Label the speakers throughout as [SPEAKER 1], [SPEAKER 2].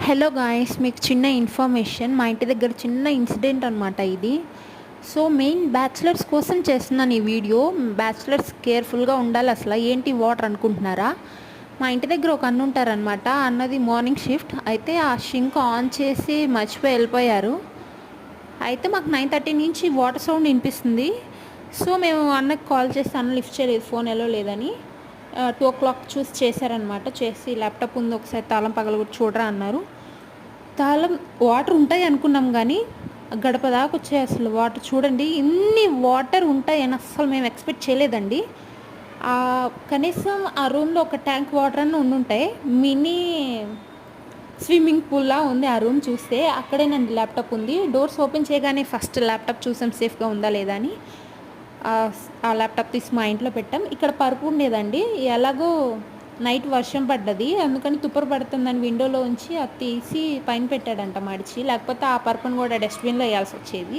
[SPEAKER 1] Hello guys, మీకు చిన్న information. మా ఇంటి దగ్గర చిన్న ఇన్సిడెంట్ అనమాట ఇది. సో మెయిన్ బ్యాచిలర్స్ కోసం చేస్తున్నాను ఈ వీడియో. బ్యాచిలర్స్ కేర్ఫుల్గా ఉండాలి. అసలు ఏంటి వాటర్ అనుకుంటున్నారా? మా ఇంటి దగ్గర ఒక అన్న ఉంటారనమాట. అన్నది మార్నింగ్ షిఫ్ట్ అయితే ఆ షింక్ ఆన్ చేసి మర్చిపోయి వెళ్ళిపోయారు. అయితే మాకు 9:30 నుంచి వాటర్ సౌండ్ వినిపిస్తుంది. సో మేము అన్నకి కాల్ చేస్తే అన్న లిఫ్ట్ చేయలేదు, ఫోన్ ఎలా లేదని. 2 o'clock చూసి చేశారనమాట. చేసి ల్యాప్టాప్ ఉంది, ఒకసారి తాళం పగలగొట్టి చూడరా అన్నారు. తాళం వాటర్ ఉంటాయి అనుకున్నాం, కానీ గడప దాకా వచ్చాయి. అసలు వాటర్ చూడండి, ఇన్ని వాటర్ ఉంటాయని అస్సలు మేము ఎక్స్పెక్ట్ చేయలేదండి. కనీసం ఆ రూమ్లో ఒక ట్యాంక్ వాటర్ అన్న ఉండుంటాయి. మినీ స్విమ్మింగ్ పూల్లా ఉంది ఆ రూమ్. చూస్తే అక్కడేనండి ల్యాప్టాప్ ఉంది. డోర్స్ ఓపెన్ చేయగానే ఫస్ట్ ల్యాప్టాప్ చూసాం సేఫ్గా ఉందా లేదా అని. ఆ ల్యాప్టాప్ తీసి మా ఇంట్లో పెట్టాం. ఇక్కడ పరుపు ఉండేదండి, ఎలాగో నైట్ వర్షం పడ్డది, అందుకని తుప్పరు పడుతుందని విండోలో ఉంచి అది తీసి పైన పెట్టాడంట మడిచి. లేకపోతే ఆ పరుపును కూడా డస్ట్బిన్లో వేయాల్సి వచ్చేది.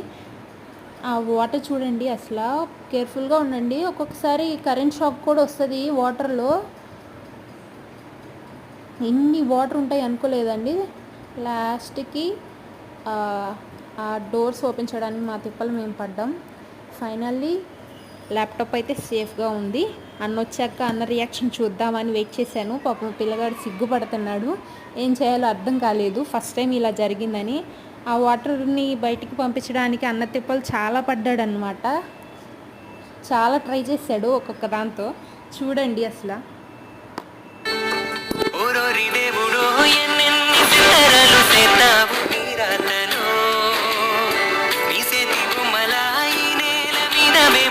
[SPEAKER 1] ఆ వాటర్ చూడండి, అసలు కేర్ఫుల్గా ఉండండి. ఒక్కొక్కసారి కరెంట్ షాక్ కూడా వస్తుంది వాటర్లో. ఇన్ని వాటర్ ఉంటాయి అనుకోలేదండి. లాస్ట్కి ఆ డోర్స్ ఓపెన్ చేయడానికి మా తిప్పలు మేము పడ్డాం. ఫైనల్లీ ల్యాప్టాప్ అయితే సేఫ్గా ఉంది. అన్న వచ్చాక అన్న రియాక్షన్ చూద్దామని వెయిట్ చేశాను. పాపం పిల్లగాడు సిగ్గుపడుతున్నాడు, ఏం చేయాలో అర్థం కాలేదు. ఫస్ట్ టైం ఇలా జరిగిందని. ఆ వాటర్ని బయటికి పంపించడానికి అన్న తిప్పలు చాలా పడ్డాడు అనమాట. చాలా ట్రై చేశాడు ఒక్కొక్క దాంతో. చూడండి అసలు.